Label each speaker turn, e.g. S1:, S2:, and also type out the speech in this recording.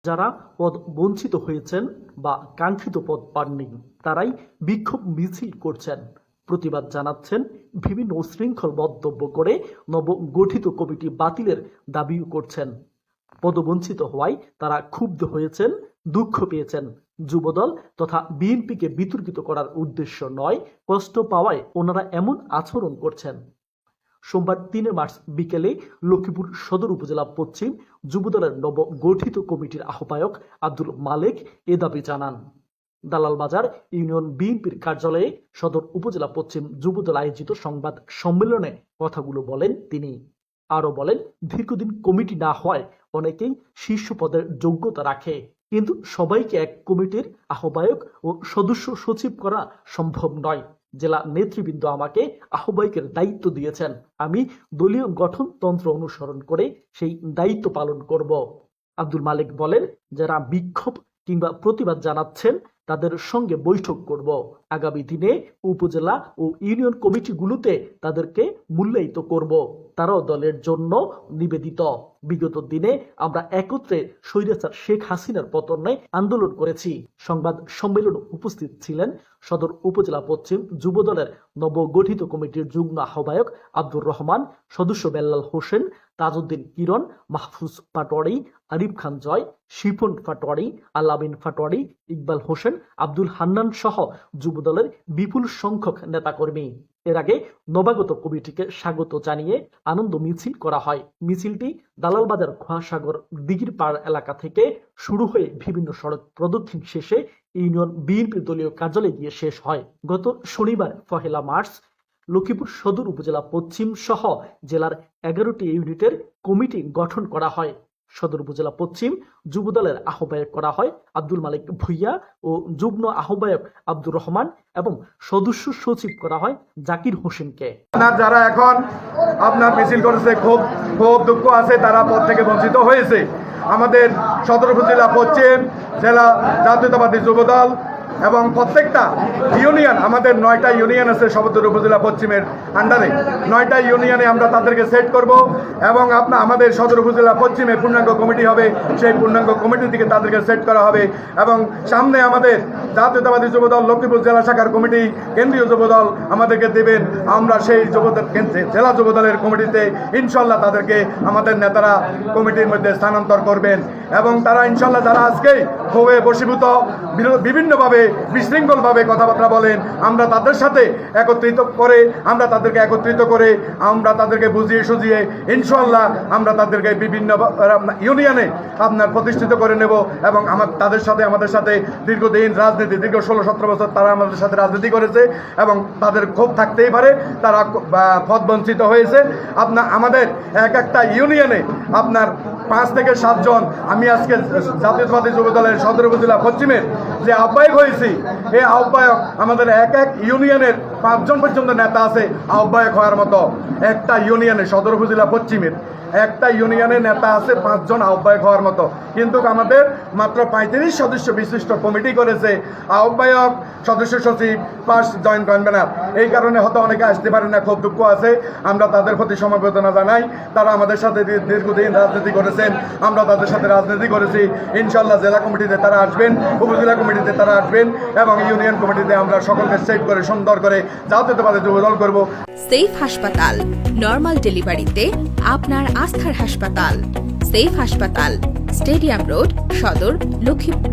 S1: যারা পদ বঞ্চিত হয়েছেন বা কাঙ্ক্ষিত পদ পাননি তারাই বিক্ষোভ মিছিল করছেন, প্রতিবাদ জানাচ্ছেন, বিভিন্ন উশৃঙ্খল মন্তব্য করে নবগঠিত কমিটি বাতিলের দাবিও করছেন। পদবঞ্চিত হওয়ায় তারা ক্ষুব্ধ হয়েছেন, দুঃখ পেয়েছেন। যুবদল তথা বিএনপিকে বিতর্কিত করার উদ্দেশ্য নয়, কষ্ট পাওয়ায় ওনারা এমন আচরণ করছেন। সোমবার ৩ মার্চ বিকেলে লক্ষ্মীপুর সদর উপজেলা পশ্চিম যুবদলের নবগঠিত কমিটির আহ্বায়ক আব্দুল মালেক এ দাবি জানান। দালালবাজার ইউনিয়ন বিএনপির কার্যালয়ে সদর উপজেলা পশ্চিম যুবদল আয়োজিত সংবাদ সম্মেলনে কথাগুলো বলেন তিনি। আরো বলেন, দীর্ঘদিন কমিটি না হওয়ায় অনেকেই শীর্ষ পদের যোগ্যতা রাখে, কিন্তু সবাইকে এক কমিটির আহ্বায়ক ও সদস্য সচিব করা সম্ভব নয়। জেলা নেতৃবৃন্দ আমাকে আহ্বায়কের দায়িত্ব দিয়েছেন, আমি দলীয় গঠনতন্ত্র অনুসরণ করে সেই দায়িত্ব পালন করব। আব্দুল মালিক বলেন, যারা বিক্ষোভ কিংবা প্রতিবাদ জানাচ্ছেন তাদের সঙ্গে বৈঠক করব। আগামী দিনে উপজেলা ও ইউনিয়ন কমিটিগুলোতে তাদেরকে মূল্যায়িত করব। তারাও দলের জন্য নিবেদিত। বিগত দিনে আমরা একত্রে স্বৈরাচার শেখ হাসিনার পতনে আন্দোলন করেছি। সংবাদ সম্মেলনে উপস্থিত ছিলেন সদর উপজেলা পশ্চিম যুবদলের নবগঠিত কমিটির যুগ্ম আহ্বায়ক আব্দুর রহমান, সদস্য বেল্লাল হোসেন, তাজউদ্দিন কিরণ, মাহফুজ পাটোয়ারি, আরিফ খান জয়, শিফন পাটোয়ারি, আলামিন পাটোয়ারি, ইকবাল হোসেন, আব্দুল হান্নান সহ যুবদলের বিপুল সংখ্যক নেতাকর্মী। এর আগে নবাগত কমিটিকে স্বাগত জানিয়ে আনন্দ মিছিল করা হয়। মিছিলটি দালালবাজার খোয়াসাগর দিঘির পাড় এলাকা থেকে শুরু হয়ে বিভিন্ন সড়ক প্রদক্ষিণ শেষে ইউনিয়ন বিএনপির দলীয় কার্যালয়ে গিয়ে শেষ হয়। গত শনিবার 1 মার্চ লক্ষ্মীপুর সদর উপজেলা পশ্চিম সহ জেলার 11টি ইউনিটের কমিটি গঠন করা হয়। সদর উপজেলা পশ্চিম যুবদলের আহ্বায়ক করা হয় আব্দুল মালিক ভুইয়া ও যুগ্ম আহ্বায়ক আব্দুর রহমান এবং সদস্য সচিব করা হয় জাকির হোসেনকে।
S2: যারা এখন আপনার মিছিল করেছে, খুব দুঃখ আছে, তারা পদ থেকে বঞ্চিত হয়েছে। আমাদের সদর উপজেলা পশ্চিম জেলা জাতীয়তাবাদী যুবদল এবং প্রত্যেকটা ইউনিয়ন, আমাদের 9টা ইউনিয়ন আছে সদর উপজেলা পশ্চিমের আন্ডারে। 9টা ইউনিয়নে আমরা তাদেরকে সেট করব এবং আমাদের সদর উপজেলা পশ্চিমে পূর্ণাঙ্গ কমিটি হবে, সেই পূর্ণাঙ্গ কমিটির দিকে তাদেরকে সেট করা হবে। এবং সামনে আমাদের জাতীয়তাবাদী যুবদল লক্ষ্মীপুর জেলা শাখার কমিটি, কেন্দ্রীয় যুবদল আমাদেরকে দেবেন। আমরা সেই যুবদল জেলা যুবদলের কমিটিতে ইনশাল্লাহ তাদেরকে আমাদের নেতারা কমিটির মধ্যে স্থানান্তর করবেন এবং তারা ইনশাল্লাহ যারা আজকেই ক্ষোভে বশীভূত বিভিন্নভাবে বিশৃঙ্খলভাবে কথাবার্তা বলেন, আমরা তাদের সাথে একত্রিত করে আমরা তাদেরকে বুঝিয়ে সুঝিয়ে ইনশাল্লাহ আমরা তাদেরকে বিভিন্ন ইউনিয়নে প্রতিষ্ঠিত করে নেব এবং আমাদের সাথে দীর্ঘদিন রাজনীতি, দীর্ঘ 16-17 বছর তারা আমাদের সাথে রাজনীতি করেছে এবং তাদের ক্ষোভ থাকতেই পারে, তারা পদ বঞ্চিত হয়েছে। আমাদের একটা ইউনিয়নে 5 থেকে 7 জন, আমি আজকে জাতীয়তাবাদী যুবদলের সদর উপজেলা পশ্চিমের যে আহ্বায়ক হয়েছি, এই আহ্বায়ক আমাদের এক ইউনিয়নের 5 জন পর্যন্ত নেতা আছে আহ্বায়ক হওয়ার মতো। একটা ইউনিয়নে সদর উপজেলা পশ্চিমের একটা ইউনিয়নের নেতা আছে 5 জন আহ্বায়ক হওয়ার মতো, কিন্তু আমাদের মাত্র 35 সদস্য বিশিষ্ট কমিটি করেছে। আহ্বায়ক, সদস্য সচিব, প্লাস জয়েন্ট কনভেনার। এই কারণে হয়তো অনেকে আসতে পারে না, খুব দুঃখ আছে। আমরা তাদের প্রতি সমবেদনা জানাই। তারা আমাদের সাথে দীর্ঘদিন রাজনীতি করেছেন, আমরা তাদের সাথে রাজনীতি করেছি। ইনশাল্লাহ জেলা কমিটিতে তারা আসবেন, উপজেলা কমিটিতে তারা আসবেন এবং ইউনিয়ন কমিটিতে আমরা সকলকে সেট করে সুন্দর করে জাতীয়তাবাদী যুবদল করব।
S3: সেফ হাসপাতাল, নরমাল ডেলিভারিতে আপনার আস্থার হাসপাতাল। সেফ হাসপাতাল, স্টেডিয়াম রোড, সদর, লক্ষ্মীপুর।